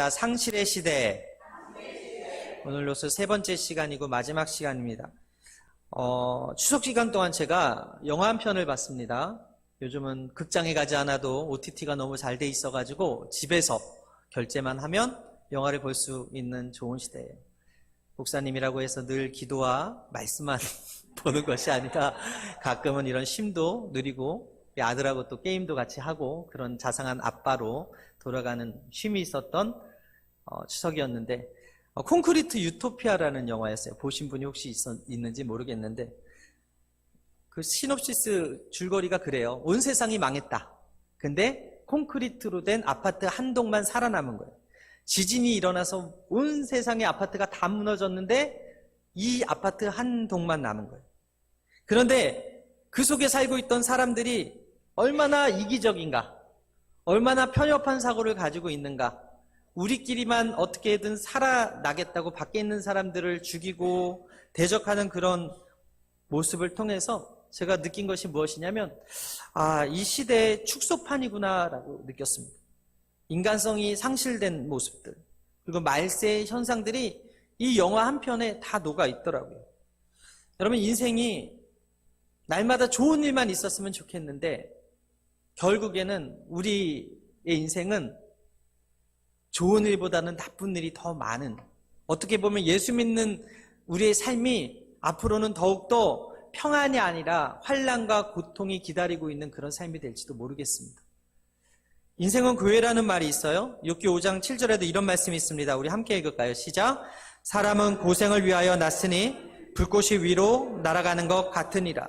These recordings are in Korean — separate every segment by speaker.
Speaker 1: 상실의 시대. 오늘로서 세 번째 시간이고 마지막 시간입니다. 추석 기간 동안 제가 영화 한 편을 봤습니다. 요즘은 극장에 가지 않아도 OTT가 너무 잘 돼 있어가지고 집에서 결제만 하면 영화를 볼 수 있는 좋은 시대예요. 목사님이라고 해서 늘 기도와 말씀만 보는 것이 아니라 가끔은 이런 쉼도 누리고 아들하고 또 게임도 같이 하고 그런 자상한 아빠로 돌아가는 쉼이 있었던 추석이었는데, 콘크리트 유토피아라는 영화였어요. 보신 분이 혹시 있는지 모르겠는데, 그 시놉시스 줄거리가 그래요. 온 세상이 망했다. 근데 콘크리트로 된 아파트 한 동만 살아남은 거예요. 지진이 일어나서 온 세상의 아파트가 다 무너졌는데 이 아파트 한 동만 남은 거예요. 그런데 그 속에 살고 있던 사람들이 얼마나 이기적인가, 얼마나 편협한 사고를 가지고 있는가, 우리끼리만 어떻게든 살아나겠다고 밖에 있는 사람들을 죽이고 대적하는 그런 모습을 통해서 제가 느낀 것이 무엇이냐면, 이 시대의 축소판이구나라고 느꼈습니다. 인간성이 상실된 모습들, 그리고 말세의 현상들이 이 영화 한 편에 다 녹아 있더라고요. 여러분, 인생이 날마다 좋은 일만 있었으면 좋겠는데 결국에는 우리의 인생은 좋은 일보다는 나쁜 일이 더 많은, 어떻게 보면 예수 믿는 우리의 삶이 앞으로는 더욱더 평안이 아니라 환난과 고통이 기다리고 있는 그런 삶이 될지도 모르겠습니다. 인생은 교회라는 말이 있어요. 욥기 5장 7절에도 이런 말씀이 있습니다. 우리 함께 읽을까요? 시작. 사람은 고생을 위하여 났으니 불꽃이 위로 날아가는 것 같으니라.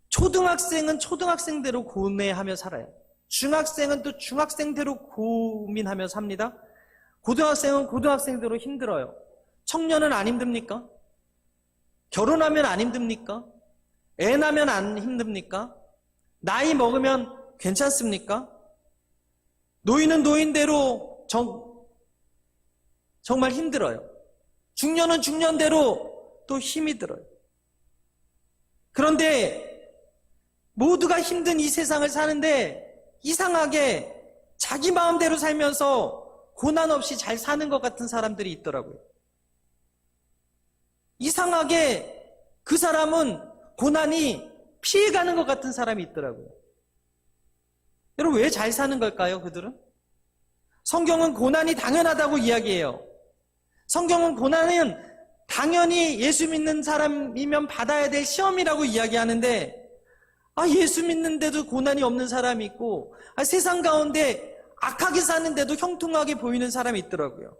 Speaker 1: 초등학생은 초등학생대로 고뇌하며 살아요. 중학생은 또 중학생대로 고민하며 삽니다. 고등학생은 고등학생대로 힘들어요. 청년은 안 힘듭니까? 결혼하면 안 힘듭니까? 애 낳으면 안 힘듭니까? 나이 먹으면 괜찮습니까? 노인은 노인대로 정말 힘들어요. 중년은 중년대로 또 힘이 들어요. 그런데 모두가 힘든 이 세상을 사는데 이상하게 자기 마음대로 살면서 고난 없이 잘 사는 것 같은 사람들이 있더라고요. 이상하게 그 사람은 고난이 피해가는 것 같은 사람이 있더라고요. 여러분, 왜 잘 사는 걸까요, 그들은? 성경은 고난이 당연하다고 이야기해요. 성경은 고난은 당연히 예수 믿는 사람이면 받아야 될 시험이라고 이야기하는데, 예수 믿는데도 고난이 없는 사람이 있고, 세상 가운데 악하게 사는데도 형통하게 보이는 사람이 있더라고요.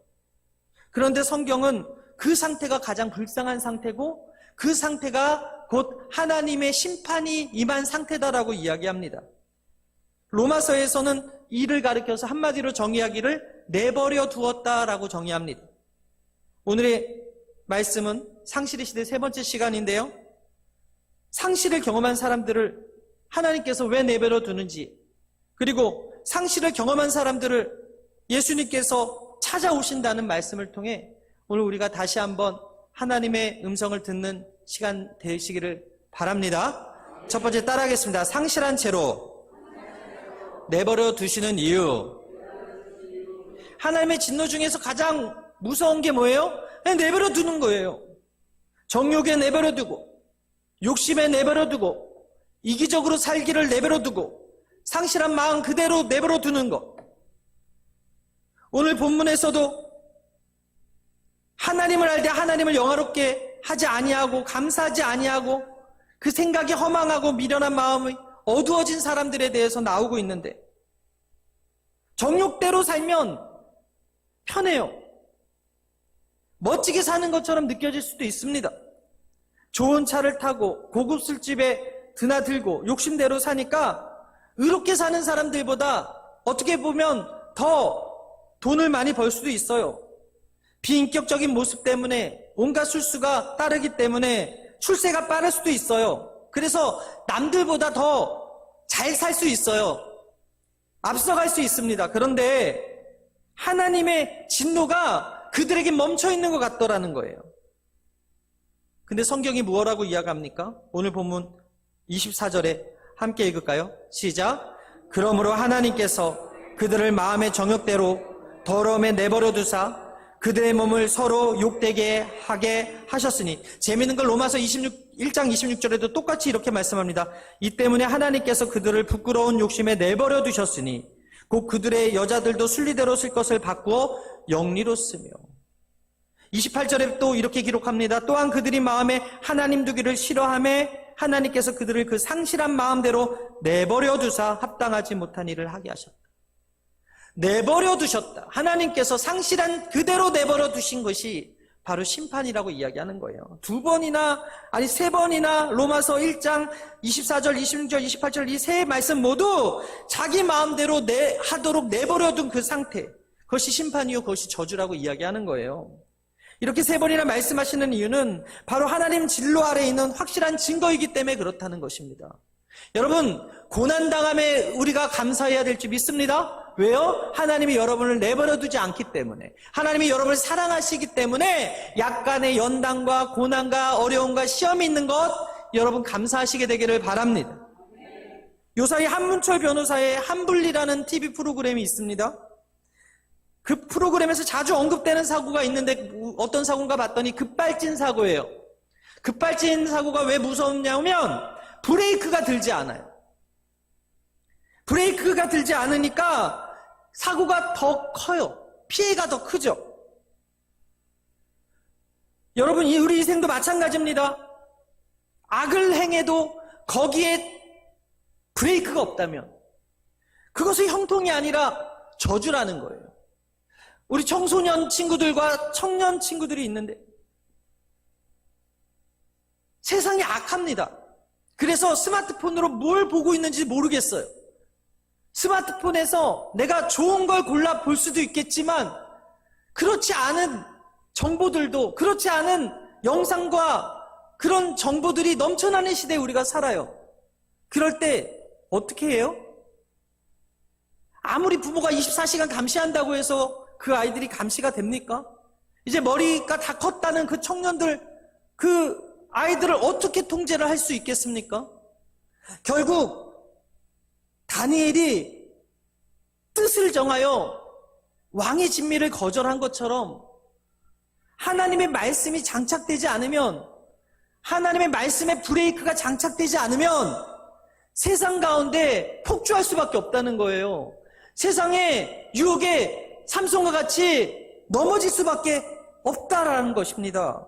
Speaker 1: 그런데 성경은 그 상태가 가장 불쌍한 상태고, 그 상태가 곧 하나님의 심판이 임한 상태다라고 이야기합니다. 로마서에서는 이를 가리켜서 한마디로 정의하기를 내버려 두었다라고 정의합니다. 오늘의 말씀은 상실의 시대 세 번째 시간인데요, 상실을 경험한 사람들을 하나님께서 왜 내버려 두는지, 그리고 상실을 경험한 사람들을 예수님께서 찾아오신다는 말씀을 통해 오늘 우리가 다시 한번 하나님의 음성을 듣는 시간 되시기를 바랍니다. 첫 번째 따라하겠습니다. 상실한 채로 내버려 두시는 이유. 하나님의 진노 중에서 가장 무서운 게 뭐예요? 그냥 내버려 두는 거예요. 정욕에 내버려 두고, 욕심에 내버려 두고, 이기적으로 살기를 내버려 두고, 상실한 마음 그대로 내버려 두는 것. 오늘 본문에서도 하나님을 알 때 하나님을 영화롭게 하지 아니하고 감사하지 아니하고 그 생각이 허망하고 미련한 마음이 어두워진 사람들에 대해서 나오고 있는데, 정욕대로 살면 편해요. 멋지게 사는 것처럼 느껴질 수도 있습니다. 좋은 차를 타고 고급 술집에 드나들고 욕심대로 사니까 의롭게 사는 사람들보다 어떻게 보면 더 돈을 많이 벌 수도 있어요. 비인격적인 모습 때문에 온갖 술수가 따르기 때문에 출세가 빠를 수도 있어요. 그래서 남들보다 더 잘 살 수 있어요. 앞서갈 수 있습니다. 그런데 하나님의 진노가 그들에게 멈춰 있는 것 같더라는 거예요. 근데 성경이 무엇라고 이야기합니까? 오늘 본문 24절에 함께 읽을까요? 시작. 그러므로 하나님께서 그들을 마음의 정욕대로 더러움에 내버려 두사 그들의 몸을 서로 욕되게 하게 하셨으니. 재미있는 걸 로마서 1장 26절에도 똑같이 이렇게 말씀합니다. 이 때문에 하나님께서 그들을 부끄러운 욕심에 내버려 두셨으니 곧 그들의 여자들도 순리대로 쓸 것을 바꾸어 영리로 쓰며. 28절에 또 이렇게 기록합니다. 또한 그들이 마음에 하나님 두기를 싫어하며 하나님께서 그들을 그 상실한 마음대로 내버려 두사 합당하지 못한 일을 하게 하셨다. 내버려 두셨다. 하나님께서 상실한 그대로 내버려 두신 것이 바로 심판이라고 이야기하는 거예요. 두 번이나, 아니 세 번이나 로마서 1장 24절, 26절, 28절 이 세 말씀 모두 자기 마음대로 하도록 내버려 둔 그 상태, 그것이 심판이요 그것이 저주라고 이야기하는 거예요. 이렇게 세 번이나 말씀하시는 이유는 바로 하나님 진로 아래에 있는 확실한 증거이기 때문에 그렇다는 것입니다. 여러분, 고난당함에 우리가 감사해야 될지 믿습니다. 왜요? 하나님이 여러분을 내버려 두지 않기 때문에, 하나님이 여러분을 사랑하시기 때문에 약간의 연단과 고난과 어려움과 시험이 있는 것 여러분 감사하시게 되기를 바랍니다. 요사이 한문철 변호사의 한분리라는 TV 프로그램이 있습니다. 그 프로그램에서 자주 언급되는 사고가 있는데 어떤 사고인가 봤더니 급발진 사고예요. 급발진 사고가 왜 무섭냐면 브레이크가 들지 않아요. 브레이크가 들지 않으니까 사고가 더 커요. 피해가 더 크죠. 여러분, 우리 인생도 마찬가지입니다. 악을 행해도 거기에 브레이크가 없다면 그것은 형통이 아니라 저주라는 거예요. 우리 청소년 친구들과 청년 친구들이 있는데 세상이 악합니다. 그래서 스마트폰으로 뭘 보고 있는지 모르겠어요. 스마트폰에서 내가 좋은 걸 골라 볼 수도 있겠지만 그렇지 않은 정보들도, 그렇지 않은 영상과 그런 정보들이 넘쳐나는 시대에 우리가 살아요. 그럴 때 어떻게 해요? 아무리 부모가 24시간 감시한다고 해서 그 아이들이 감시가 됩니까? 이제 머리가 다 컸다는 그 청년들, 그 아이들을 어떻게 통제를 할 수 있겠습니까? 결국 다니엘이 뜻을 정하여 왕의 진미를 거절한 것처럼 하나님의 말씀이 장착되지 않으면, 하나님의 말씀에 브레이크가 장착되지 않으면 세상 가운데 폭주할 수밖에 없다는 거예요. 세상의 유혹에 삼손과 같이 넘어질 수밖에 없다라는 것입니다.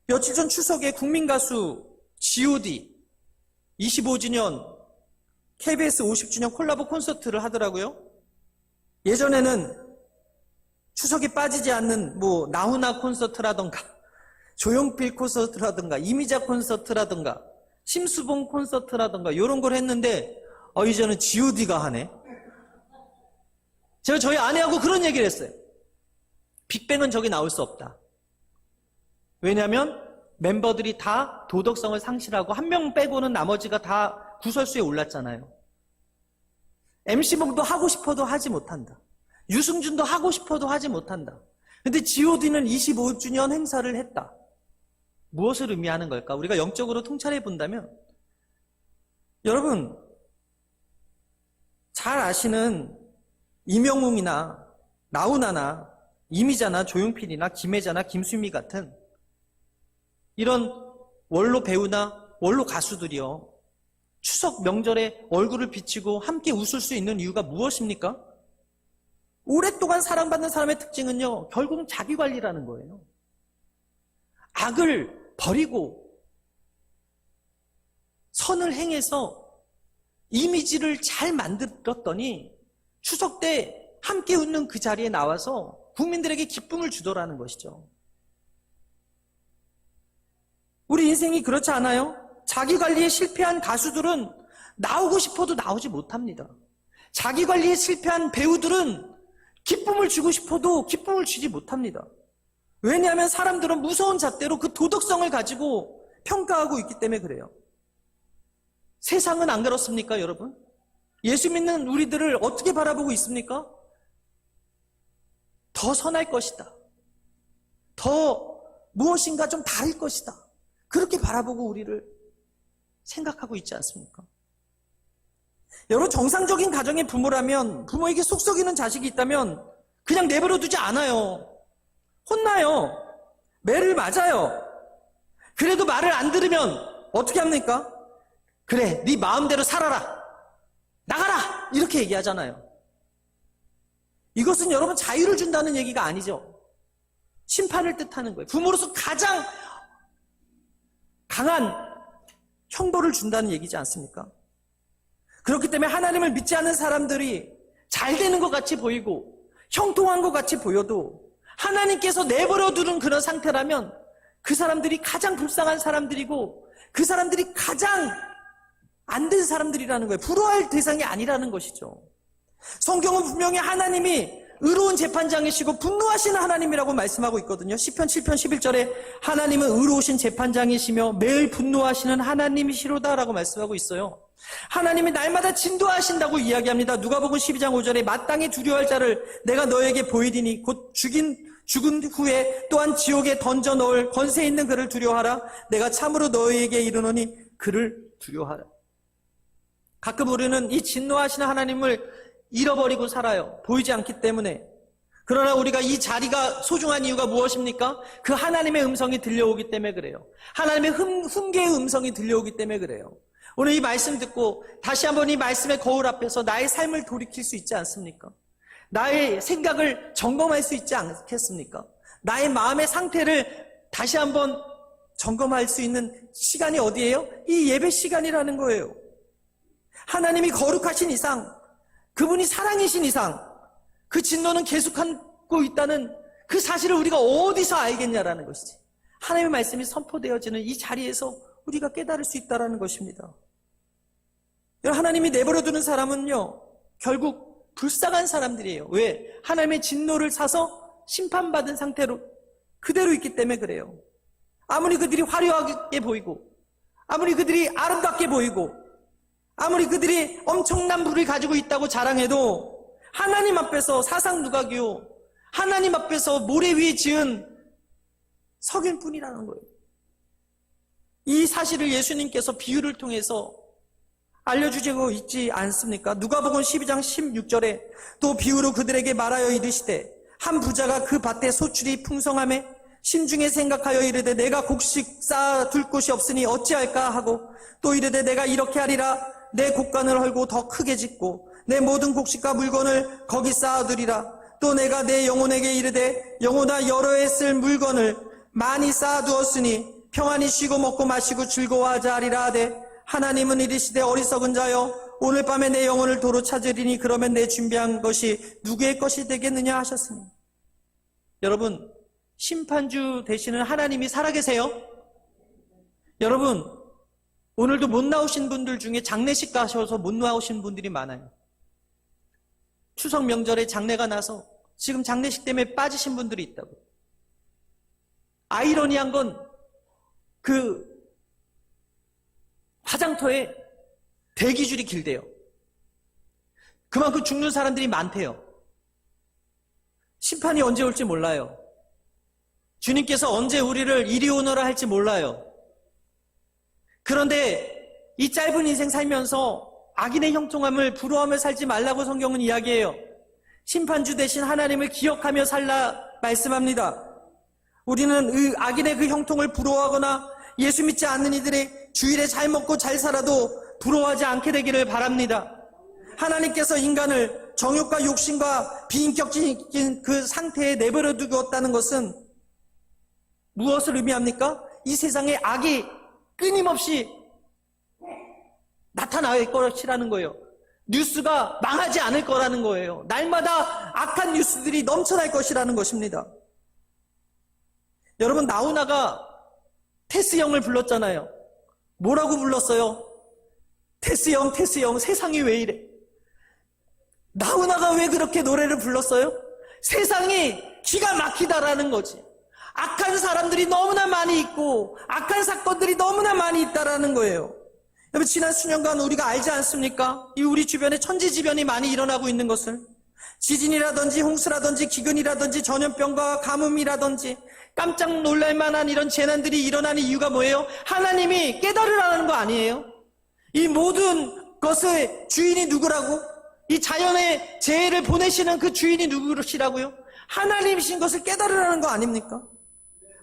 Speaker 1: 며칠 전 추석에 국민가수 G.O.D 25주년 KBS 50주년 콜라보 콘서트를 하더라고요. 예전에는 추석에 빠지지 않는 나훈아 콘서트라던가 조용필 콘서트라던가 이미자 콘서트라던가 심수봉 콘서트라던가 이런 걸 했는데 이제는 G.O.D가 하네. 제가 저희 아내하고 그런 얘기를 했어요. 빅뱅은 저기 나올 수 없다. 왜냐하면 멤버들이 다 도덕성을 상실하고 한 명 빼고는 나머지가 다 구설수에 올랐잖아요. MC봉도 하고 싶어도 하지 못한다. 유승준도 하고 싶어도 하지 못한다. 근데 G.O.D는 25주년 행사를 했다. 무엇을 의미하는 걸까? 우리가 영적으로 통찰해 본다면, 여러분 잘 아시는 이명웅이나 나훈아나 이미자나 조용필이나 김혜자나 김수미 같은 이런 원로 배우나 원로 가수들이요, 추석 명절에 얼굴을 비치고 함께 웃을 수 있는 이유가 무엇입니까? 오랫동안 사랑받는 사람의 특징은요, 결국은 자기관리라는 거예요. 악을 버리고 선을 행해서 이미지를 잘 만들었더니 추석 때 함께 웃는 그 자리에 나와서 국민들에게 기쁨을 주더라는 것이죠. 우리 인생이 그렇지 않아요? 자기관리에 실패한 가수들은 나오고 싶어도 나오지 못합니다. 자기관리에 실패한 배우들은 기쁨을 주고 싶어도 기쁨을 주지 못합니다. 왜냐하면 사람들은 무서운 잣대로 그 도덕성을 가지고 평가하고 있기 때문에 그래요. 세상은 안 그렇습니까, 여러분? 예수 믿는 우리들을 어떻게 바라보고 있습니까? 더 선할 것이다. 더 무엇인가 좀 다를 것이다. 그렇게 바라보고 우리를 생각하고 있지 않습니까? 여러분, 정상적인 가정의 부모라면, 부모에게 속 썩이는 자식이 있다면 그냥 내버려 두지 않아요. 혼나요. 매를 맞아요. 그래도 말을 안 들으면 어떻게 합니까? 그래, 네 마음대로 살아라. 나가라! 이렇게 얘기하잖아요. 이것은 여러분 자유를 준다는 얘기가 아니죠. 심판을 뜻하는 거예요. 부모로서 가장 강한 형벌을 준다는 얘기지 않습니까? 그렇기 때문에 하나님을 믿지 않는 사람들이 잘 되는 것 같이 보이고 형통한 것 같이 보여도 하나님께서 내버려 두는 그런 상태라면 그 사람들이 가장 불쌍한 사람들이고 그 사람들이 가장 안 된 사람들이라는 거예요. 부러워할 대상이 아니라는 것이죠. 성경은 분명히 하나님이 의로운 재판장이시고 분노하시는 하나님이라고 말씀하고 있거든요. 시편 7편 11절에 하나님은 의로우신 재판장이시며 매일 분노하시는 하나님이시로다라고 말씀하고 있어요. 하나님이 날마다 진도하신다고 이야기합니다. 누가복음 12장 5절에 마땅히 두려워할 자를 내가 너에게 보이리니 곧 죽은 후에 또한 지옥에 던져 넣을 권세 있는 그를 두려워하라. 내가 참으로 너에게 이르노니 그를 두려워하라. 가끔 우리는 이 진노하시는 하나님을 잃어버리고 살아요. 보이지 않기 때문에. 그러나 우리가 이 자리가 소중한 이유가 무엇입니까? 그 하나님의 음성이 들려오기 때문에 그래요. 하나님의 훈계의 음성이 들려오기 때문에 그래요. 오늘 이 말씀 듣고 다시 한번 이 말씀의 거울 앞에서 나의 삶을 돌이킬 수 있지 않습니까? 나의 생각을 점검할 수 있지 않겠습니까? 나의 마음의 상태를 다시 한번 점검할 수 있는 시간이 어디예요? 이 예배 시간이라는 거예요. 하나님이 거룩하신 이상, 그분이 사랑이신 이상 그 진노는 계속하고 있다는 그 사실을 우리가 어디서 알겠냐라는 것이지. 하나님의 말씀이 선포되어지는 이 자리에서 우리가 깨달을 수 있다는 것입니다. 하나님이 내버려두는 사람은요 결국 불쌍한 사람들이에요. 왜? 하나님의 진노를 사서 심판받은 상태로 그대로 있기 때문에 그래요. 아무리 그들이 화려하게 보이고 아무리 그들이 아름답게 보이고 아무리 그들이 엄청난 부를 가지고 있다고 자랑해도 하나님 앞에서 사상누각이요 하나님 앞에서 모래 위에 지은 석일 뿐이라는 거예요. 이 사실을 예수님께서 비유를 통해서 알려주시고 있지 않습니까? 누가복음 12장 16절에 또 비유로 그들에게 말하여 이르시되 한 부자가 그 밭에 소출이 풍성하매 심중에 생각하여 이르되 내가 곡식 쌓아 둘 곳이 없으니 어찌할까 하고 또 이르되 내가 이렇게 하리라 내 곡간을 헐고 더 크게 짓고 내 모든 곡식과 물건을 거기 쌓아두리라. 또 내가 내 영혼에게 이르되 영혼아 여러 해 쓸 물건을 많이 쌓아두었으니 평안히 쉬고 먹고 마시고 즐거워하자 하리라 하되 하나님은 이르시되 어리석은 자여 오늘 밤에 내 영혼을 도로 찾으리니 그러면 내 준비한 것이 누구의 것이 되겠느냐 하셨으니. 여러분, 심판주 되시는 하나님이 살아계세요? 여러분, 오늘도 못 나오신 분들 중에 장례식 가셔서 못 나오신 분들이 많아요. 추석 명절에 장례가 나서 지금 장례식 때문에 빠지신 분들이 있다고. 아이러니한 건 그 화장터에 대기줄이 길대요. 그만큼 죽는 사람들이 많대요. 심판이 언제 올지 몰라요. 주님께서 언제 우리를 이리 오너라 할지 몰라요. 그런데 이 짧은 인생 살면서 악인의 형통함을 부러워하며 살지 말라고 성경은 이야기해요. 심판주 되신 하나님을 기억하며 살라 말씀합니다. 우리는 악인의 그 형통을 부러워하거나 예수 믿지 않는 이들의 주일에 잘 먹고 잘 살아도 부러워하지 않게 되기를 바랍니다. 하나님께서 인간을 정욕과 욕심과 비인격적인 그 상태에 내버려 두었다는 것은 무엇을 의미합니까? 이 세상에 악이 끊임없이 나타날 것이라는 거예요. 뉴스가 망하지 않을 거라는 거예요. 날마다 악한 뉴스들이 넘쳐날 것이라는 것입니다. 여러분, 나훈아가 테스 형을 불렀잖아요. 뭐라고 불렀어요? 테스 형, 테스 형, 세상이 왜 이래? 나훈아가 왜 그렇게 노래를 불렀어요? 세상이 기가 막히다라는 거지. 악한 사람들이 너무나 많이 있고 악한 사건들이 너무나 많이 있다라는 거예요. 여러분, 지난 수년간 우리가 알지 않습니까? 이 우리 주변에 천지지변이 많이 일어나고 있는 것을. 지진이라든지 홍수라든지 기근이라든지 전염병과 가뭄이라든지 깜짝 놀랄 만한 이런 재난들이 일어나는 이유가 뭐예요? 하나님이 깨달으라는 거 아니에요? 이 모든 것의 주인이 누구라고? 이 자연의 재해를 보내시는 그 주인이 누구시라고요? 하나님이신 것을 깨달으라는 거 아닙니까?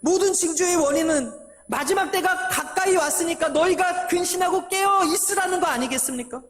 Speaker 1: 모든 징조의 원인은 마지막 때가 가까이 왔으니까 너희가 근신하고 깨어 있으라는 거 아니겠습니까?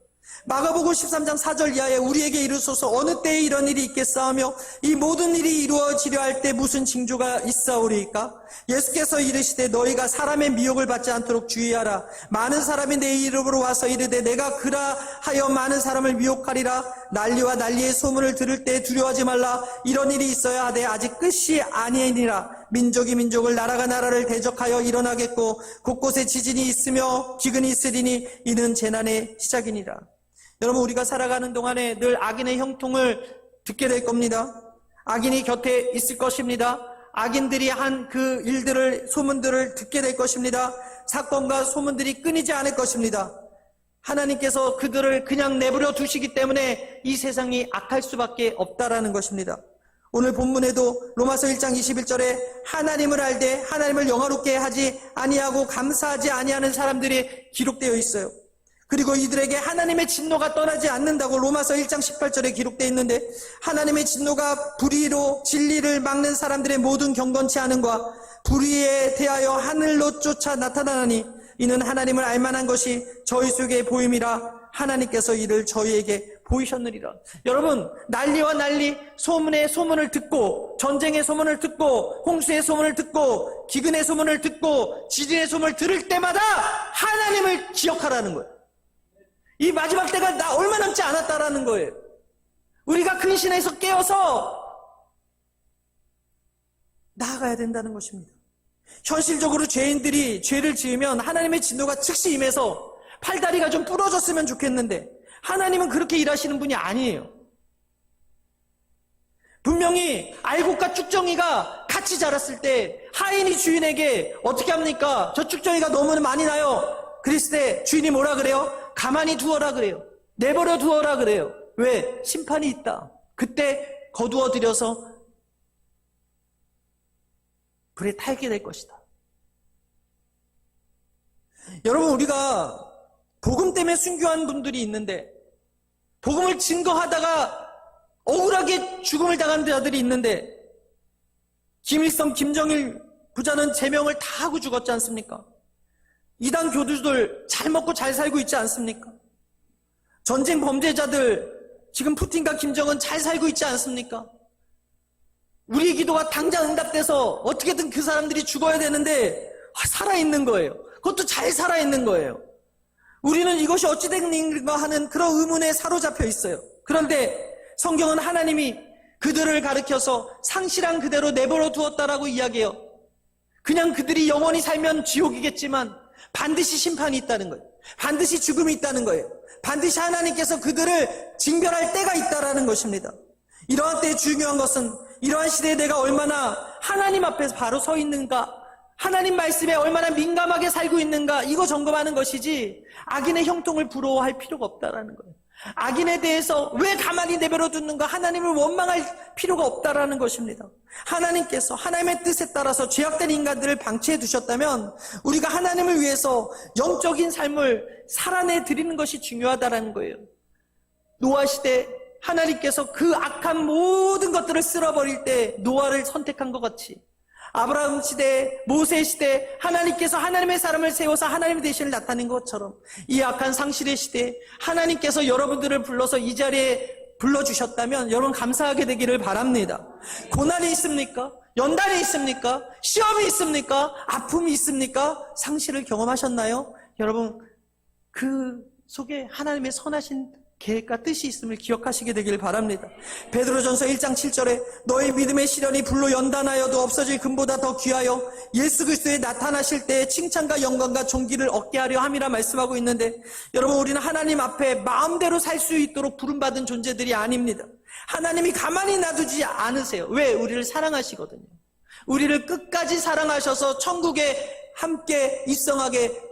Speaker 1: 마가복음 13장 4절 이하에 우리에게 이르소서 어느 때에 이런 일이 있겠사하며 이 모든 일이 이루어지려 할 때 무슨 징조가 있사오리이까? 예수께서 이르시되 너희가 사람의 미혹을 받지 않도록 주의하라. 많은 사람이 내 이름으로 와서 이르되 내가 그라하여 많은 사람을 미혹하리라. 난리와 난리의 소문을 들을 때 두려워하지 말라. 이런 일이 있어야 하되 아직 끝이 아니니라. 민족이 민족을 나라가 나라를 대적하여 일어나겠고 곳곳에 지진이 있으며 기근이 있으리니 이는 재난의 시작이니라. 여러분, 우리가 살아가는 동안에 늘 악인의 형통을 듣게 될 겁니다. 악인이 곁에 있을 것입니다. 악인들이 한 그 일들을, 소문들을 듣게 될 것입니다. 사건과 소문들이 끊이지 않을 것입니다. 하나님께서 그들을 그냥 내버려 두시기 때문에 이 세상이 악할 수밖에 없다라는 것입니다. 오늘 본문에도 로마서 1장 21절에 하나님을 알되 하나님을 영화롭게 하지 아니하고 감사하지 아니하는 사람들이 기록되어 있어요. 그리고 이들에게 하나님의 진노가 떠나지 않는다고 로마서 1장 18절에 기록되어 있는데, 하나님의 진노가 불의로 진리를 막는 사람들의 모든 경건치 않음과 불의에 대하여 하늘로 쫓아 나타나니 이는 하나님을 알만한 것이 저희 속에 보임이라 하나님께서 이를 저희에게 보이셨느니라. 여러분, 난리와 난리, 소문의 소문을 듣고, 전쟁의 소문을 듣고, 홍수의 소문을 듣고, 기근의 소문을 듣고, 지진의 소문을 들을 때마다 하나님을 기억하라는 거예요. 이 마지막 때가 나 얼마 남지 않았다라는 거예요. 우리가 근신해서 깨어서 나아가야 된다는 것입니다. 현실적으로 죄인들이 죄를 지으면 하나님의 진노가 즉시 임해서 팔다리가 좀 부러졌으면 좋겠는데 하나님은 그렇게 일하시는 분이 아니에요. 분명히 알곡과 쭉정이가 같이 자랐을 때 하인이 주인에게 어떻게 합니까? 저 쭉정이가 너무 많이 나요. 그랬을 때 주인이 뭐라 그래요? 가만히 두어라 그래요. 내버려 두어라 그래요. 왜? 심판이 있다. 그때 거두어 들여서 불에 타게 될 것이다. 여러분, 우리가 복음 때문에 순교한 분들이 있는데, 복음을 증거하다가 억울하게 죽음을 당한 자들이 있는데, 김일성, 김정일 부자는 제명을 다 하고 죽었지 않습니까? 이단 교주들 잘 먹고 잘 살고 있지 않습니까? 전쟁 범죄자들 지금 푸틴과 김정은 잘 살고 있지 않습니까? 우리의 기도가 당장 응답돼서 어떻게든 그 사람들이 죽어야 되는데 살아있는 거예요. 그것도 잘 살아있는 거예요. 우리는 이것이 어찌 된 일인가 하는 그런 의문에 사로잡혀 있어요. 그런데 성경은 하나님이 그들을 가리켜서 상실한 그대로 내버려 두었다라고 이야기해요. 그냥 그들이 영원히 살면 지옥이겠지만 반드시 심판이 있다는 거예요. 반드시 죽음이 있다는 거예요. 반드시 하나님께서 그들을 징별할 때가 있다라는 것입니다. 이러한 때에 중요한 것은 이러한 시대에 내가 얼마나 하나님 앞에서 바로 서 있는가, 하나님 말씀에 얼마나 민감하게 살고 있는가, 이거 점검하는 것이지 악인의 형통을 부러워할 필요가 없다라는 거예요. 악인에 대해서 왜 가만히 내버려 두는가, 하나님을 원망할 필요가 없다라는 것입니다. 하나님께서 하나님의 뜻에 따라서 죄악된 인간들을 방치해 두셨다면 우리가 하나님을 위해서 영적인 삶을 살아내 드리는 것이 중요하다라는 거예요. 노아 시대 하나님께서 그 악한 모든 것들을 쓸어버릴 때 노아를 선택한 것 같이, 아브라함 시대, 모세 시대 하나님께서 하나님의 사람을 세워서 하나님의 대신을 나타낸 것처럼 이 악한 상실의 시대에 하나님께서 여러분들을 불러서 이 자리에 불러주셨다면 여러분 감사하게 되기를 바랍니다. 고난이 있습니까? 연단이 있습니까? 시험이 있습니까? 아픔이 있습니까? 상실을 경험하셨나요? 여러분, 그 속에 하나님의 선하신 계획과 뜻이 있음을 기억하시게 되길 바랍니다. 베드로전서 1장 7절에 너희 믿음의 시련이 불로 연단하여도 없어질 금보다 더 귀하여 예수 그리스도에 나타나실 때에 칭찬과 영광과 존귀를 얻게 하려 함이라 말씀하고 있는데, 여러분, 우리는 하나님 앞에 마음대로 살 수 있도록 부름받은 존재들이 아닙니다. 하나님이 가만히 놔두지 않으세요. 왜? 우리를 사랑하시거든요. 우리를 끝까지 사랑하셔서 천국에 함께 입성하게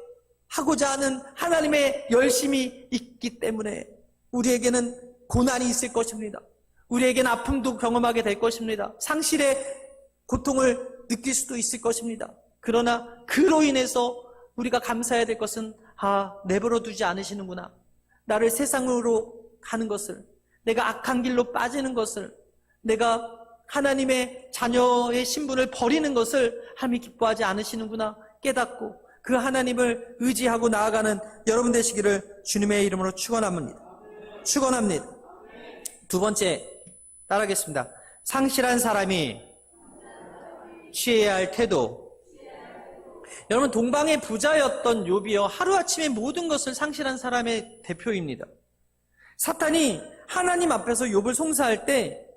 Speaker 1: 하고자 하는 하나님의 열심이 있기 때문에 우리에게는 고난이 있을 것입니다. 우리에게는 아픔도 경험하게 될 것입니다. 상실의 고통을 느낄 수도 있을 것입니다. 그러나 그로 인해서 우리가 감사해야 될 것은 내버려 두지 않으시는구나. 나를 세상으로 가는 것을, 내가 악한 길로 빠지는 것을, 내가 하나님의 자녀의 신분을 버리는 것을 하나님이 기뻐하지 않으시는구나 깨닫고 그 하나님을 의지하고 나아가는 여러분 되시기를 주님의 이름으로 축원합니다. 축원합니다. 두 번째 따라하겠습니다. 상실한 사람이 취해야 할 태도. 여러분, 동방의 부자였던 욥이요, 하루아침에 모든 것을 상실한 사람의 대표입니다. 사탄이 하나님 앞에서 욥을 송사할 때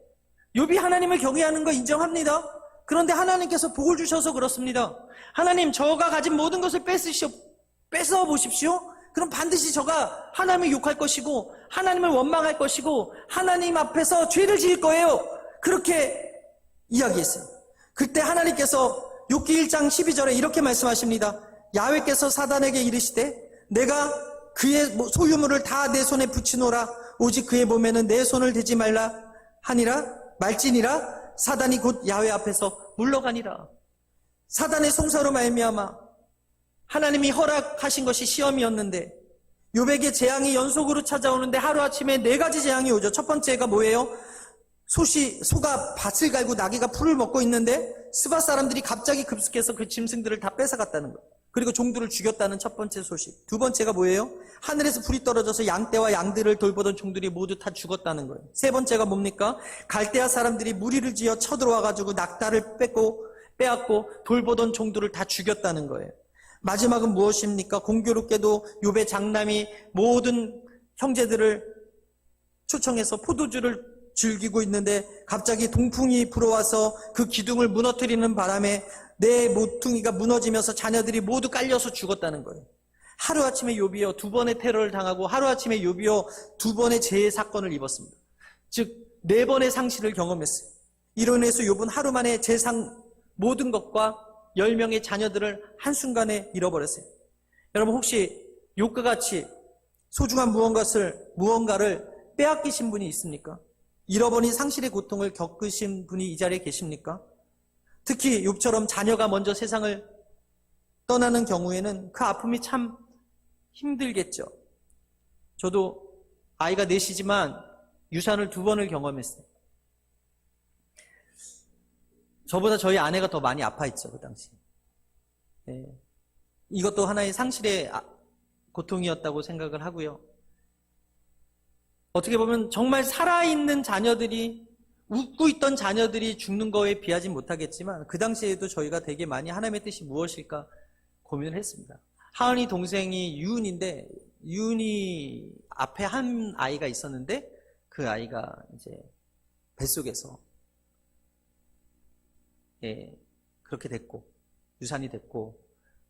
Speaker 1: 욥이 하나님을 경외하는 거 인정합니다. 그런데 하나님께서 복을 주셔서 그렇습니다. 하나님, 저가 가진 모든 것을 뺏어 보십시오. 그럼 반드시 저가 하나님을 욕할 것이고 하나님을 원망할 것이고 하나님 앞에서 죄를 지을 거예요. 그렇게 이야기했어요. 그때 하나님께서 욥기 1장 12절에 이렇게 말씀하십니다. 야훼께서 사단에게 이르시되 내가 그의 소유물을 다 내 손에 붙이노라. 오직 그의 몸에는 내 손을 대지 말라 하니라. 말지니라. 사단이 곧 야훼 앞에서 물러가니라. 사단의 송사로 말미암아 하나님이 허락하신 것이 시험이었는데 욥에게 재앙이 연속으로 찾아오는데 하루아침에 4가지 재앙이 오죠. 첫 번째가 뭐예요? 소가 밭을 갈고 나귀가 풀을 먹고 있는데 스바 사람들이 갑자기 급습해서 그 짐승들을 다 뺏어갔다는 거예요. 그리고 종들을 죽였다는 첫 번째 소식. 두 번째가 뭐예요? 하늘에서 불이 떨어져서 양떼와 양들을 돌보던 종들이 모두 다 죽었다는 거예요. 세 번째가 뭡니까? 갈대아 사람들이 무리를 지어 쳐들어와가지고 낙타를 빼앗고 돌보던 종들을 다 죽였다는 거예요. 마지막은 무엇입니까? 공교롭게도 욥의 장남이 모든 형제들을 초청해서 포도주를 즐기고 있는데 갑자기 동풍이 불어와서 그 기둥을 무너뜨리는 바람에 내 모퉁이가 무너지면서 자녀들이 모두 깔려서 죽었다는 거예요. 하루아침에 욥이요 2번의 테러를 당하고 하루아침에 욥이요 2번의 재해 사건을 입었습니다. 즉 4번의 상실을 경험했어요. 이로 인해서 욥은 하루 만에 재산 모든 것과 10명의 자녀들을 한순간에 잃어버렸어요. 여러분, 혹시 욥과 같이 소중한 무언가를 빼앗기신 분이 있습니까? 잃어버린 상실의 고통을 겪으신 분이 이 자리에 계십니까? 특히 욥처럼 자녀가 먼저 세상을 떠나는 경우에는 그 아픔이 참 힘들겠죠. 저도 아이가 넷이지만 유산을 2번을 경험했어요. 저보다 저희 아내가 더 많이 아파했죠, 그 당시. 네. 이것도 하나의 상실의 고통이었다고 생각을 하고요. 어떻게 보면 정말 살아있는 자녀들이, 웃고 있던 자녀들이 죽는 거에 비하진 못하겠지만 그 당시에도 저희가 되게 많이 하나님의 뜻이 무엇일까 고민을 했습니다. 하은이 동생이 유은인데 유은이 앞에 한 아이가 있었는데 그 아이가 이제 뱃속에서 그렇게 됐고 유산이 됐고,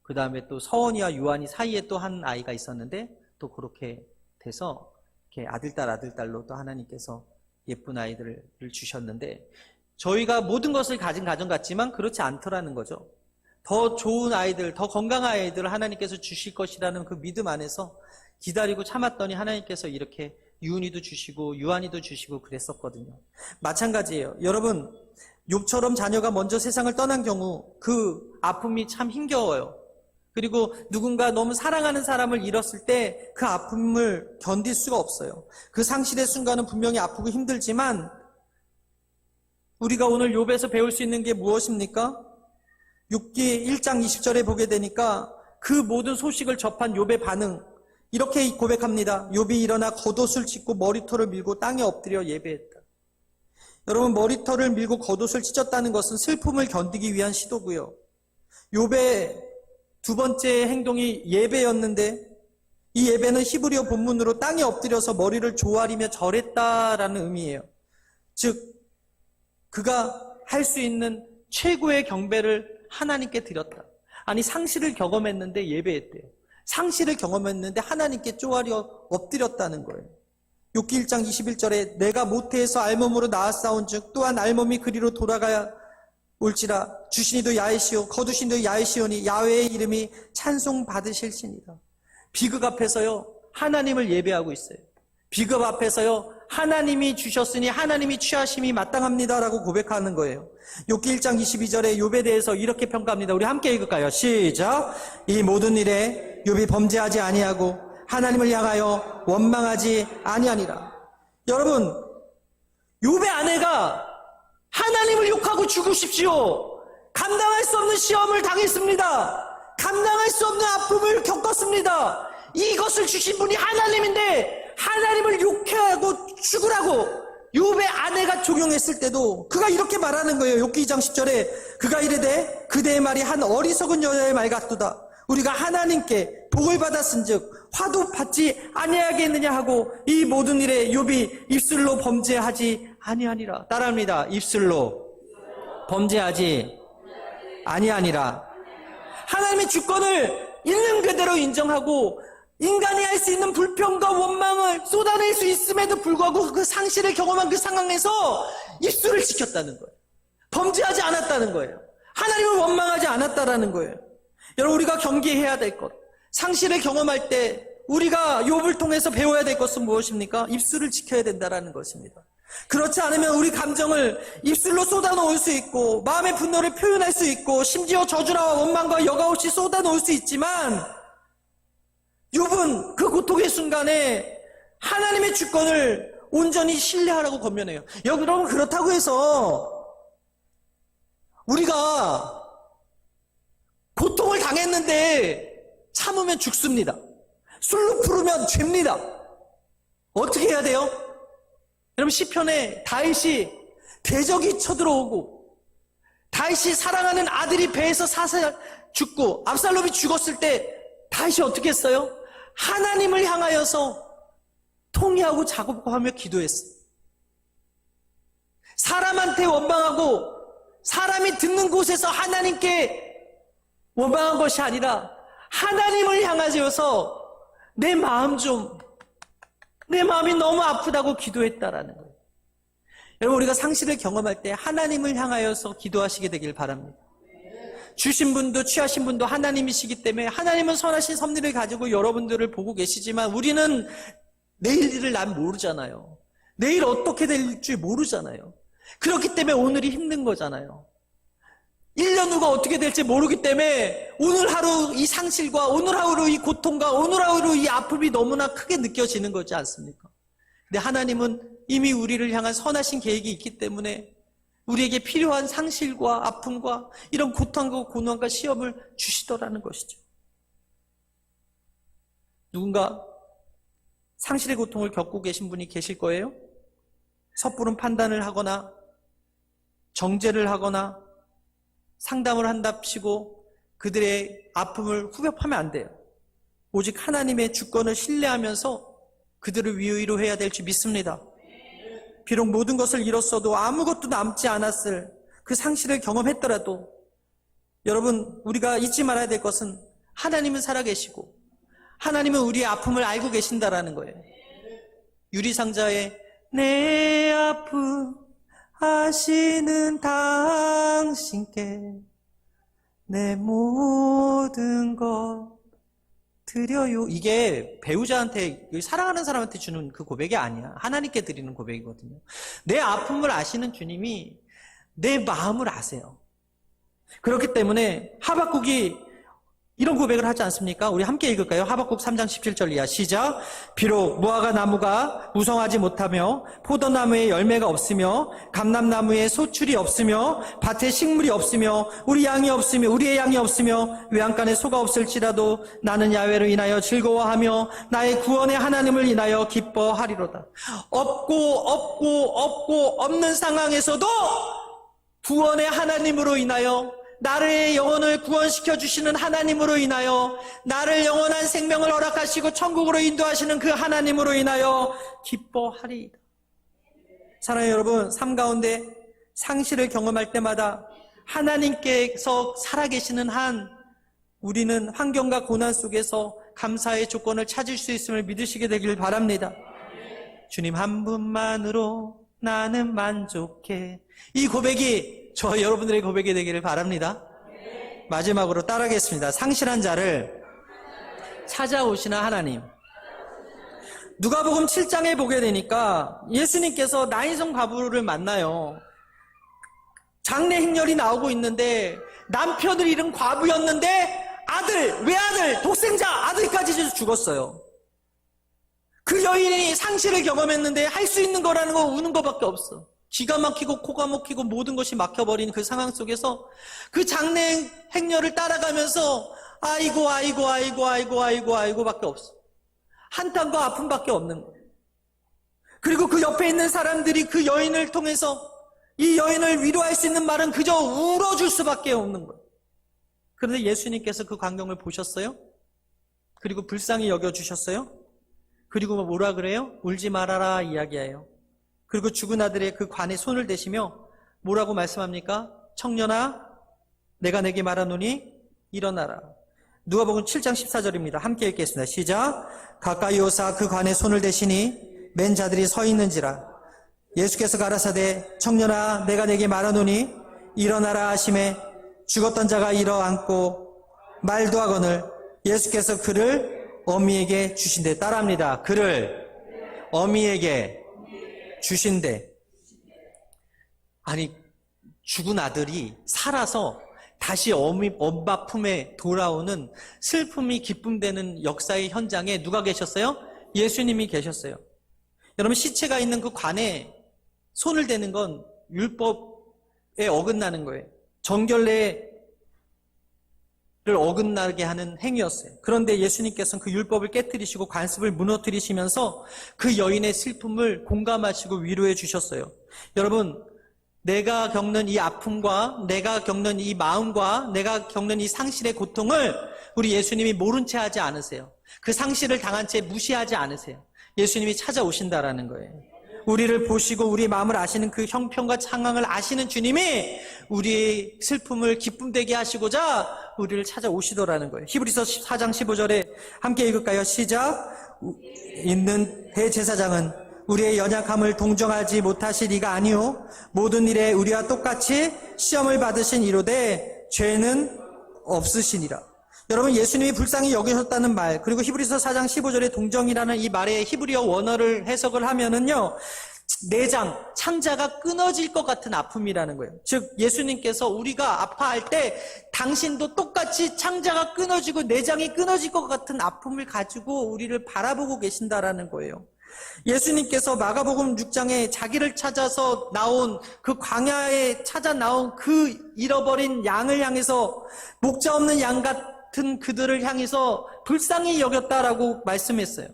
Speaker 1: 그 다음에 또 서원이와 유한이 사이에 또 한 아이가 있었는데 또 그렇게 돼서 이렇게 아들딸로 또 하나님께서 예쁜 아이들을 주셨는데, 저희가 모든 것을 가진 가정 같지만 그렇지 않더라는 거죠. 더 좋은 아이들, 더 건강한 아이들을 하나님께서 주실 것이라는 그 믿음 안에서 기다리고 참았더니 하나님께서 이렇게 유은이도 주시고 유한이도 주시고 그랬었거든요. 마찬가지예요. 여러분, 욥처럼 자녀가 먼저 세상을 떠난 경우 그 아픔이 참 힘겨워요. 그리고 누군가 너무 사랑하는 사람을 잃었을 때 그 아픔을 견딜 수가 없어요. 그 상실의 순간은 분명히 아프고 힘들지만 우리가 오늘 욥에서 배울 수 있는 게 무엇입니까? 욥기 1장 20절에 보게 되니까 그 모든 소식을 접한 욥의 반응, 이렇게 고백합니다. 욥이 일어나 겉옷을 찢고 머리털을 밀고 땅에 엎드려 예배했다. 여러분, 머리털을 밀고 겉옷을 찢었다는 것은 슬픔을 견디기 위한 시도고요. 욥의 2번째 행동이 예배였는데 이 예배는 히브리어 본문으로 땅에 엎드려서 머리를 조아리며 절했다라는 의미예요. 즉 그가 할 수 있는 최고의 경배를 하나님께 드렸다. 아니, 상실을 경험했는데 예배했대요. 상실을 경험했는데 하나님께 쪼아려 엎드렸다는 거예요. 욥기 1장 21절에 내가 모태에서 알몸으로 낳았사온즉 또한 알몸이 그리로 돌아가야 올지라. 주신이도 야훼시오 거두신도 야훼시오니 야훼의 이름이 찬송 받으실지니라. 비극 앞에서요 하나님을 예배하고 있어요. 비극 앞에서요 하나님이 주셨으니 하나님이 취하심이 마땅합니다라고 고백하는 거예요. 욥기 1장 22절에 욥에 대해서 이렇게 평가합니다. 우리 함께 읽을까요? 시작. 이 모든 일에 욥이 범죄하지 아니하고 하나님을 향하여 원망하지 아니하니라. 여러분, 욥의 아내가 하나님을 욕하고 죽으십시오. 감당할 수 없는 시험을 당했습니다. 감당할 수 없는 아픔을 겪었습니다. 이것을 주신 분이 하나님인데 하나님을 욕하고 죽으라고 욥의 아내가 종용했을 때도 그가 이렇게 말하는 거예요. 욥기 2장 10절에 그가 이르되 그대의 말이 한 어리석은 여자의 말 같도다. 우리가 하나님께 복을 받았은즉 화도 받지 아니하겠느냐 하고 이 모든 일에 욥이 입술로 범죄하지 아니하니라. 따라합니다. 입술로 범죄하지 아니하니라. 하나님의 주권을 있는 그대로 인정하고 인간이 할 수 있는 불평과 원망을 쏟아낼 수 있음에도 불구하고 그 상실을 경험한 그 상황에서 입술을 지켰다는 거예요. 범죄하지 않았다는 거예요. 하나님을 원망하지 않았다라는 거예요. 여러분, 우리가 경계해야 될 것, 상실을 경험할 때 우리가 욥을 통해서 배워야 될 것은 무엇입니까? 입술을 지켜야 된다라는 것입니다. 그렇지 않으면 우리 감정을 입술로 쏟아놓을 수 있고 마음의 분노를 표현할 수 있고 심지어 저주와 원망과 여과 없이 쏟아놓을 수 있지만 욥은 그 고통의 순간에 하나님의 주권을 온전히 신뢰하라고 권면해요. 여러분, 그렇다고 해서 우리가 고통을 당했는데 참으면 죽습니다. 술로 풀으면 죄입니다. 어떻게 해야 돼요? 여러분, 시편에 다윗이 대적이 쳐들어오고 다윗이 사랑하는 아들이 배에서 사살 죽고 압살롬이 죽었을 때 다윗이 어떻게 했어요? 하나님을 향하여서 통회하고 자복하며 기도했어요. 사람한테 원망하고 사람이 듣는 곳에서 하나님께 원망한 것이 아니라 하나님을 향하여서 내 마음이 너무 아프다고 기도했다라는 거예요. 여러분, 우리가 상실을 경험할 때 하나님을 향하여서 기도하시게 되길 바랍니다. 주신 분도 취하신 분도 하나님이시기 때문에 하나님은 선하신 섭리를 가지고 여러분들을 보고 계시지만 우리는 내일 일을 난 모르잖아요. 내일 어떻게 될지 모르잖아요. 그렇기 때문에 오늘이 힘든 거잖아요. 1년 후가 어떻게 될지 모르기 때문에 오늘 하루 이 상실과 오늘 하루 이 고통과 오늘 하루 이 아픔이 너무나 크게 느껴지는 거지 않습니까? 근데 하나님은 이미 우리를 향한 선하신 계획이 있기 때문에 우리에게 필요한 상실과 아픔과 이런 고통과 고난과 시험을 주시더라는 것이죠. 누군가 상실의 고통을 겪고 계신 분이 계실 거예요. 섣부른 판단을 하거나 정죄를 하거나 상담을 한답시고 그들의 아픔을 후벼파면 안 돼요. 오직 하나님의 주권을 신뢰하면서 그들을 위로해야 될 줄 믿습니다. 비록 모든 것을 잃었어도 아무것도 남지 않았을 그 상실을 경험했더라도 여러분, 우리가 잊지 말아야 될 것은 하나님은 살아계시고 하나님은 우리의 아픔을 알고 계신다라는 거예요. 유리상자에 내 아픔 아시는 당신께 내 모든 것 드려요. 이게 배우자한테, 사랑하는 사람한테 주는 그 고백이 아니야. 하나님께 드리는 고백이거든요. 내 아픔을 아시는 주님이 내 마음을 아세요. 그렇기 때문에 하박국이 이런 고백을 하지 않습니까? 우리 함께 읽을까요? 하박국 3장 17절 이하 시작. 비록 무화과 나무가 무성하지 못하며 포도나무에 열매가 없으며 감람나무에 소출이 없으며 밭에 식물이 없으며 우리의 양이 없으며 외양간에 소가 없을지라도 나는 야훼로 인하여 즐거워하며 나의 구원의 하나님을 인하여 기뻐하리로다. 없고 없는 상황에서도 구원의 하나님으로 인하여 나의 영혼을 구원시켜 주시는 하나님으로 인하여 나를 영원한 생명을 허락하시고 천국으로 인도하시는 그 하나님으로 인하여 기뻐하리이다. 사랑하는 여러분, 삶 가운데 상실을 경험할 때마다 하나님께서 살아계시는 한 우리는 환경과 고난 속에서 감사의 조건을 찾을 수 있음을 믿으시게 되길 바랍니다. 주님 한 분만으로 나는 만족해. 이 고백이 저 여러분들의 고백이 되기를 바랍니다. 마지막으로 따라하겠습니다. 상실한 자를 찾아오시는 하나님. 누가복음 7장에 보게 되니까 예수님께서 나인성 과부를 만나요. 장래 행렬이 나오고 있는데 남편을 잃은 과부였는데 외아들, 독생자 아들까지 죽었어요. 그 여인이 상실을 경험했는데 할 수 있는 거라는 건 우는 것밖에 없어. 기가 막히고 코가 막히고 모든 것이 막혀버린 그 상황 속에서 그 장래 행렬을 따라가면서 아이고 아이고 아이고 아이고 아이고 아이고 밖에 없어. 한탄과 아픔밖에 없는 거예요. 그리고 그 옆에 있는 사람들이 그 여인을 통해서 이 여인을 위로할 수 있는 말은 그저 울어줄 수밖에 없는 거예요. 그런데 예수님께서 그 광경을 보셨어요? 그리고 불쌍히 여겨주셨어요? 그리고 뭐라 그래요? 울지 말아라 이야기해요. 그리고 죽은 아들의 그 관에 손을 대시며 뭐라고 말씀합니까? 청년아, 내가 내게 말하노니 일어나라. 누가복음 7장 14절입니다. 함께 읽겠습니다. 시작. 가까이 오사 그 관에 손을 대시니 맨 자들이 서 있는지라. 예수께서 가라사대 청년아, 내가 내게 말하노니 일어나라 하시매 죽었던 자가 일어앉고 말도 하거늘 예수께서 그를 어미에게 주신대. 따라합니다. 그를 어미에게 주신대. 아니, 죽은 아들이 살아서 다시 엄마 품에 돌아오는 슬픔이 기쁨되는 역사의 현장에 누가 계셨어요? 예수님이 계셨어요. 여러분, 시체가 있는 그 관에 손을 대는 건 율법에 어긋나는 거예요. 정결례를 어긋나게 하는 행위였어요. 그런데 예수님께서는 그 율법을 깨뜨리시고 관습을 무너뜨리시면서 그 여인의 슬픔을 공감하시고 위로해 주셨어요. 여러분, 내가 겪는 이 아픔과 내가 겪는 이 마음과 내가 겪는 이 상실의 고통을 우리 예수님이 모른 채 하지 않으세요. 그 상실을 당한 채 무시하지 않으세요. 예수님이 찾아오신다라는 거예요. 우리를 보시고 우리 마음을 아시는 그 형편과 상황을 아시는 주님이 우리의 슬픔을 기쁨되게 하시고자 우리를 찾아오시더라는 거예요. 히브리서 4장 15절에 함께 읽을까요? 시작. 있는 대제사장은 우리의 연약함을 동정하지 못하시리가 아니요 모든 일에 우리와 똑같이 시험을 받으신 이로되 죄는 없으시니라. 여러분, 예수님이 불쌍히 여기셨다는 말, 그리고 히브리서 4장 15절의 동정이라는 이 말의 히브리어 원어를 해석을 하면은요, 내장, 창자가 끊어질 것 같은 아픔이라는 거예요. 즉, 예수님께서 우리가 아파할 때 당신도 똑같이 창자가 끊어지고 내장이 끊어질 것 같은 아픔을 가지고 우리를 바라보고 계신다라는 거예요. 예수님께서 마가복음 6장에 자기를 찾아서 나온 그 광야에 찾아 나온 그 잃어버린 양을 향해서 목자 없는 양 같은 그들을 향해서 불쌍히 여겼다라고 말씀했어요.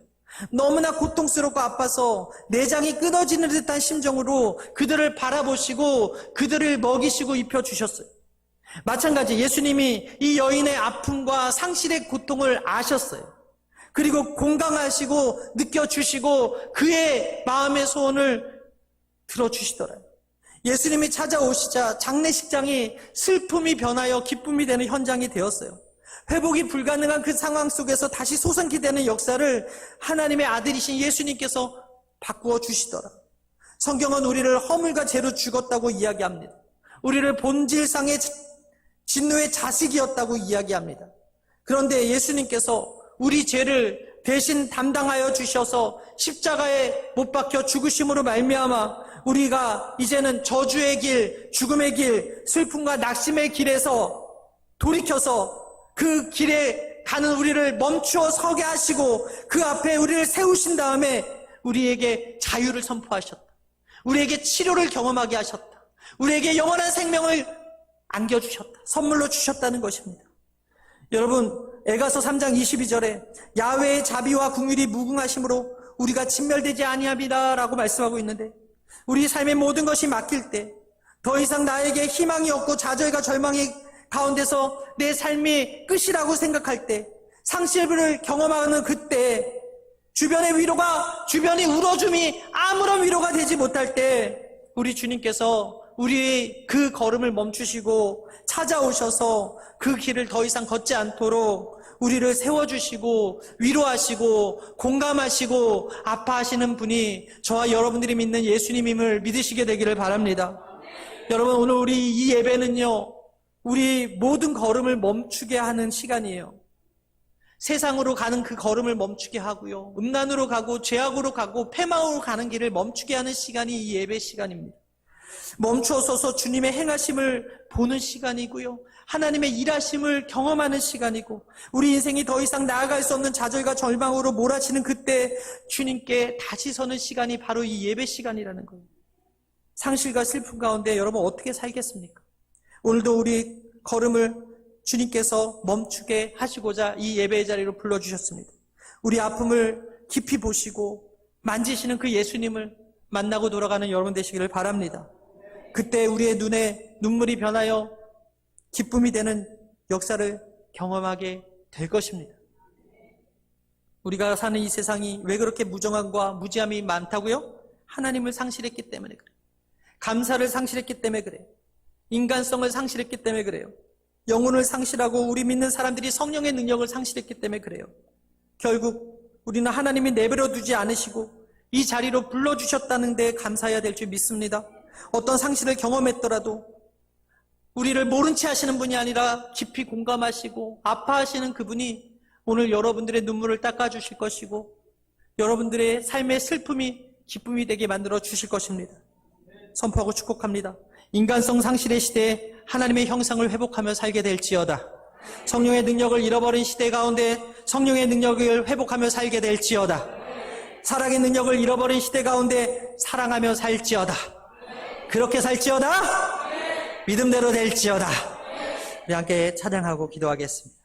Speaker 1: 너무나 고통스럽고 아파서 내장이 끊어지는 듯한 심정으로 그들을 바라보시고 그들을 먹이시고 입혀주셨어요. 마찬가지 예수님이 이 여인의 아픔과 상실의 고통을 아셨어요. 그리고 공감하시고 느껴주시고 그의 마음의 소원을 들어주시더라고요. 예수님이 찾아오시자 장례식장이 슬픔이 변하여 기쁨이 되는 현장이 되었어요. 회복이 불가능한 그 상황 속에서 다시 솟아나게 되는 역사를 하나님의 아들이신 예수님께서 바꾸어 주시더라. 성경은 우리를 허물과 죄로 죽었다고 이야기합니다. 우리를 본질상의 진노의 자식이었다고 이야기합니다. 그런데 예수님께서 우리 죄를 대신 담당하여 주셔서 십자가에 못 박혀 죽으심으로 말미암아 우리가 이제는 저주의 길, 죽음의 길, 슬픔과 낙심의 길에서 돌이켜서 그 길에 가는 우리를 멈추어 서게 하시고 그 앞에 우리를 세우신 다음에 우리에게 자유를 선포하셨다. 우리에게 치료를 경험하게 하셨다. 우리에게 영원한 생명을 안겨주셨다. 선물로 주셨다는 것입니다. 여러분, 에가서 3장 22절에 야훼의 자비와 긍휼이 무궁하심으로 우리가 진멸되지 아니합니다 라고 말씀하고 있는데, 우리 삶의 모든 것이 막힐 때, 더 이상 나에게 희망이 없고 좌절과 절망이 가운데서 내 삶이 끝이라고 생각할 때, 상실을 경험하는 그때, 주변의 위로가, 주변이 울어줌이 아무런 위로가 되지 못할 때, 우리 주님께서 우리 그 걸음을 멈추시고 찾아오셔서 그 길을 더 이상 걷지 않도록 우리를 세워주시고 위로하시고 공감하시고 아파하시는 분이 저와 여러분들이 믿는 예수님임을 믿으시게 되기를 바랍니다. 여러분, 오늘 우리 이 예배는요, 우리 모든 걸음을 멈추게 하는 시간이에요. 세상으로 가는 그 걸음을 멈추게 하고요, 음란으로 가고 죄악으로 가고 패망으로 가는 길을 멈추게 하는 시간이 이 예배 시간입니다. 멈추어서서 주님의 행하심을 보는 시간이고요, 하나님의 일하심을 경험하는 시간이고 우리 인생이 더 이상 나아갈 수 없는 좌절과 절망으로 몰아치는 그때 주님께 다시 서는 시간이 바로 이 예배 시간이라는 거예요. 상실과 슬픔 가운데 여러분 어떻게 살겠습니까? 오늘도 우리 걸음을 주님께서 멈추게 하시고자 이 예배의 자리로 불러주셨습니다. 우리 아픔을 깊이 보시고 만지시는 그 예수님을 만나고 돌아가는 여러분 되시기를 바랍니다. 그때 우리의 눈에 눈물이 변하여 기쁨이 되는 역사를 경험하게 될 것입니다. 우리가 사는 이 세상이 왜 그렇게 무정함과 무지함이 많다고요? 하나님을 상실했기 때문에 그래요. 감사를 상실했기 때문에 그래요. 인간성을 상실했기 때문에 그래요. 영혼을 상실하고 우리 믿는 사람들이 성령의 능력을 상실했기 때문에 그래요. 결국 우리는 하나님이 내버려 두지 않으시고 이 자리로 불러주셨다는 데 감사해야 될 줄 믿습니다. 어떤 상실을 경험했더라도 우리를 모른 채 하시는 분이 아니라 깊이 공감하시고 아파하시는 그분이 오늘 여러분들의 눈물을 닦아주실 것이고 여러분들의 삶의 슬픔이 기쁨이 되게 만들어 주실 것입니다. 선포하고 축복합니다. 인간성 상실의 시대에 하나님의 형상을 회복하며 살게 될지어다. 성령의 능력을 잃어버린 시대 가운데 성령의 능력을 회복하며 살게 될지어다. 사랑의 능력을 잃어버린 시대 가운데 사랑하며 살지어다. 그렇게 살지어다. 믿음대로 될지어다. 우리 함께 찬양하고 기도하겠습니다.